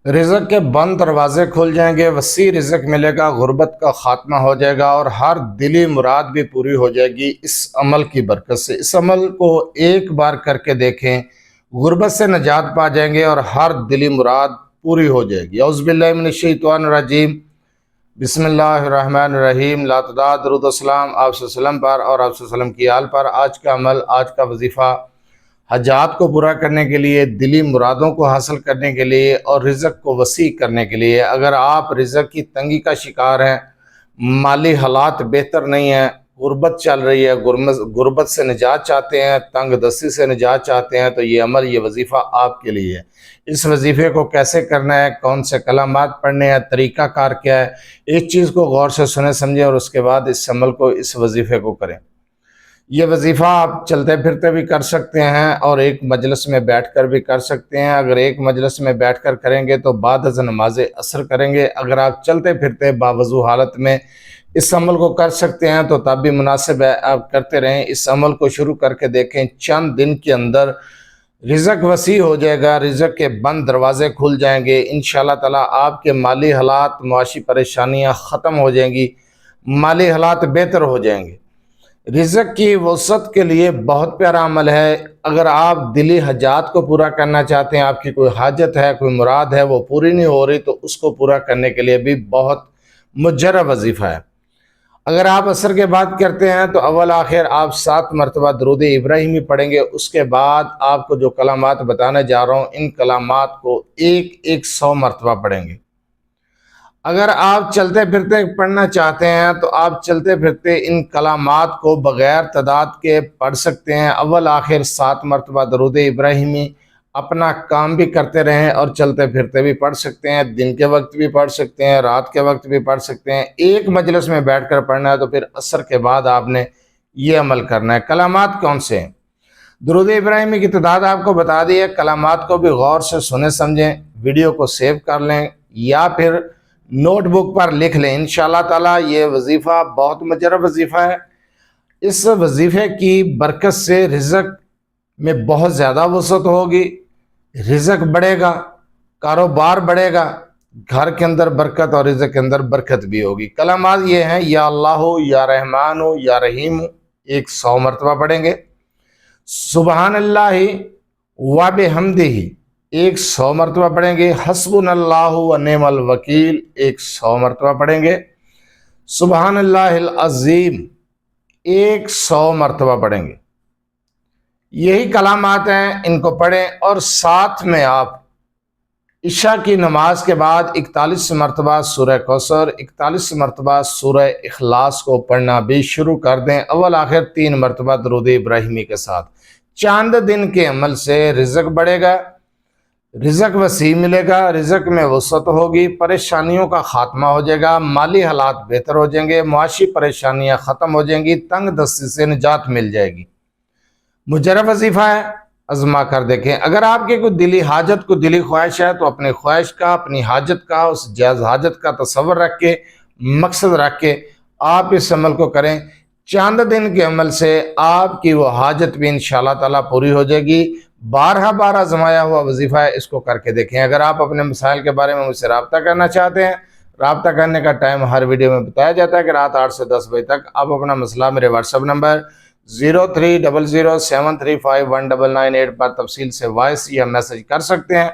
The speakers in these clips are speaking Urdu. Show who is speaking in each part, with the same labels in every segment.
Speaker 1: رزق کے بند دروازے کھل جائیں گے، وسیع رزق ملے گا، غربت کا خاتمہ ہو جائے گا اور ہر دلی مراد بھی پوری ہو جائے گی اس عمل کی برکت سے۔ اس عمل کو ایک بار کر کے دیکھیں، غربت سے نجات پا جائیں گے اور ہر دلی مراد پوری ہو جائے گی۔ اعوذ باللہ من الشیطان الرجیم، بسم اللہ الرحمن الرحیم۔ لا تعداد درود و سلام آپ صلی اللہ علیہ وسلم پر اور آپ صلی اللہ علیہ وسلم کی آل پر۔ آج کا عمل، آج کا وظیفہ حاجات کو پورا کرنے کے لیے، دلی مرادوں کو حاصل کرنے کے لیے اور رزق کو وسیع کرنے کے لیے۔ اگر آپ رزق کی تنگی کا شکار ہیں، مالی حالات بہتر نہیں ہیں، غربت چل رہی ہے، غربت سے نجات چاہتے ہیں، تنگ دستی سے نجات چاہتے ہیں، تو یہ عمل، یہ وظیفہ آپ کے لیے ہے۔ اس وظیفے کو کیسے کرنا ہے، کون سے کلمات پڑھنے ہیں، طریقہ کار کیا ہے، اس چیز کو غور سے سنیں سمجھیں اور اس کے بعد اس عمل کو، اس وظیفے کو کریں۔ یہ وظیفہ آپ چلتے پھرتے بھی کر سکتے ہیں اور ایک مجلس میں بیٹھ کر بھی کر سکتے ہیں۔ اگر ایک مجلس میں بیٹھ کر کریں گے تو بعد از نماز عصر کریں گے۔ اگر آپ چلتے پھرتے باوضو حالت میں اس عمل کو کر سکتے ہیں تو تب بھی مناسب ہے، آپ کرتے رہیں۔ اس عمل کو شروع کر کے دیکھیں، چند دن کے اندر رزق وسیع ہو جائے گا، رزق کے بند دروازے کھل جائیں گے۔ انشاءاللہ تعالیٰ آپ کے مالی حالات، معاشی پریشانیاں ختم ہو جائیں گی، مالی حالات بہتر ہو جائیں گے۔ رزق کی وسعت کے لیے بہت پیارا عمل ہے۔ اگر آپ دلی حاجات کو پورا کرنا چاہتے ہیں، آپ کی کوئی حاجت ہے، کوئی مراد ہے، وہ پوری نہیں ہو رہی، تو اس کو پورا کرنے کے لیے بھی بہت مجرب وظیفہ ہے۔ اگر آپ عصر کے بعد کرتے ہیں تو اول آخر آپ 7 مرتبہ درود ابراہیمی پڑھیں گے۔ اس کے بعد آپ کو جو کلمات بتانے جا رہا ہوں، ان کلمات کو 100 مرتبہ پڑھیں گے۔ اگر آپ چلتے پھرتے پڑھنا چاہتے ہیں تو آپ چلتے پھرتے ان کلمات کو بغیر تعداد کے پڑھ سکتے ہیں۔ اول آخر 7 مرتبہ درود ابراہیمی، اپنا کام بھی کرتے رہیں اور چلتے پھرتے بھی پڑھ سکتے ہیں، دن کے وقت بھی پڑھ سکتے ہیں، رات کے وقت بھی پڑھ سکتے ہیں۔ ایک مجلس میں بیٹھ کر پڑھنا ہے تو پھر عصر کے بعد آپ نے یہ عمل کرنا ہے۔ کلمات کون سے ہیں؟ درود ابراہیمی کی تعداد آپ کو بتا دی ہے۔ کلمات کو بھی غور سے سنیں سمجھیں، ویڈیو کو سیو کر لیں یا پھر نوٹ بک پر لکھ لیں۔ انشاءاللہ تعالیٰ یہ وظیفہ بہت مجرب وظیفہ ہے۔ اس وظیفے کی برکت سے رزق میں بہت زیادہ وسعت ہوگی، رزق بڑھے گا، کاروبار بڑھے گا، گھر کے اندر برکت اور رزق کے اندر برکت بھی ہوگی۔ کلمات یہ ہیں: یا اللہ، یا رحمان، یا رحیم، 100 مرتبہ پڑھیں گے۔ سبحان اللہ و بحمدہ، 100 مرتبہ پڑھیں گے۔ حسبنا اللہ و نعم الوکیل، 100 مرتبہ پڑھیں گے۔ سبحان اللہ العظیم، 100 مرتبہ پڑھیں گے۔ یہی کلمات ہیں، ان کو پڑھیں اور ساتھ میں آپ عشاء کی نماز کے بعد 41 مرتبہ سورہ کوثر، 41 مرتبہ سورہ اخلاص کو پڑھنا بھی شروع کر دیں، اول آخر 3 مرتبہ درود ابراہیمی کے ساتھ۔ چاند دن کے عمل سے رزق بڑھے گا، رزق وسیع ملے گا، رزق میں وسعت ہوگی، پریشانیوں کا خاتمہ ہو جائے گا، مالی حالات بہتر ہو جائیں گے، معاشی پریشانیاں ختم ہو جائیں گی، تنگ دستی سے نجات مل جائے گی۔ مجرب وظیفہ ہے، آزما کر دیکھیں۔ اگر آپ کے کوئی دلی حاجت، کوئی دلی خواہش ہے تو اپنی خواہش کا، اپنی حاجت کا، اس جائز حاجت کا تصور رکھ کے، مقصد رکھ کے آپ اس عمل کو کریں۔ چاند دن کے عمل سے آپ کی وہ حاجت بھی انشاءاللہ تعالیٰ پوری ہو جائے گی۔ بارہ آزمایا ہوا وظیفہ ہے، اس کو کر کے دیکھیں۔ اگر آپ اپنے مسائل کے بارے میں مجھ سے رابطہ کرنا چاہتے ہیں، رابطہ کرنے کا ٹائم ہر ویڈیو میں بتایا جاتا ہے کہ رات 8 سے 10 بجے تک آپ اپنا مسئلہ میرے واٹس ایپ نمبر 0300735199 پر تفصیل سے وائس یا میسج کر سکتے ہیں۔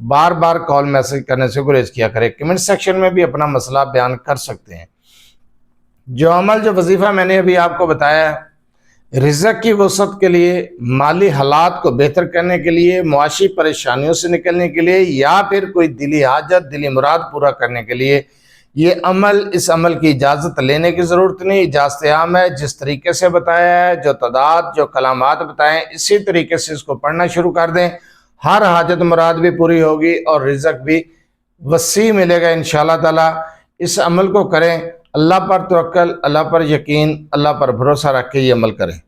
Speaker 1: بار بار کال میسج کرنے سے گریز کیا کریں۔ کمنٹ سیکشن میں بھی اپنا مسئلہ بیان کر سکتے ہیں۔ جو عمل، جو وظیفہ میں نے ابھی آپ کو بتایا ہے، رزق کی وسعت کے لیے، مالی حالات کو بہتر کرنے کے لیے، معاشی پریشانیوں سے نکلنے کے لیے یا پھر کوئی دلی حاجت، دلی مراد پورا کرنے کے لیے، یہ عمل، اس عمل کی اجازت لینے کی ضرورت نہیں، اجازت عام ہے۔ جس طریقے سے بتایا ہے، جو تعداد، جو کلمات بتائیں، اسی طریقے سے اس کو پڑھنا شروع کر دیں۔ ہر حاجت مراد بھی پوری ہوگی اور رزق بھی وسیع ملے گا انشاءاللہ تعالیٰ۔ اس عمل کو کریں، اللہ پر توکل، اللہ پر یقین، اللہ پر بھروسہ رکھ کے یہ عمل کریں۔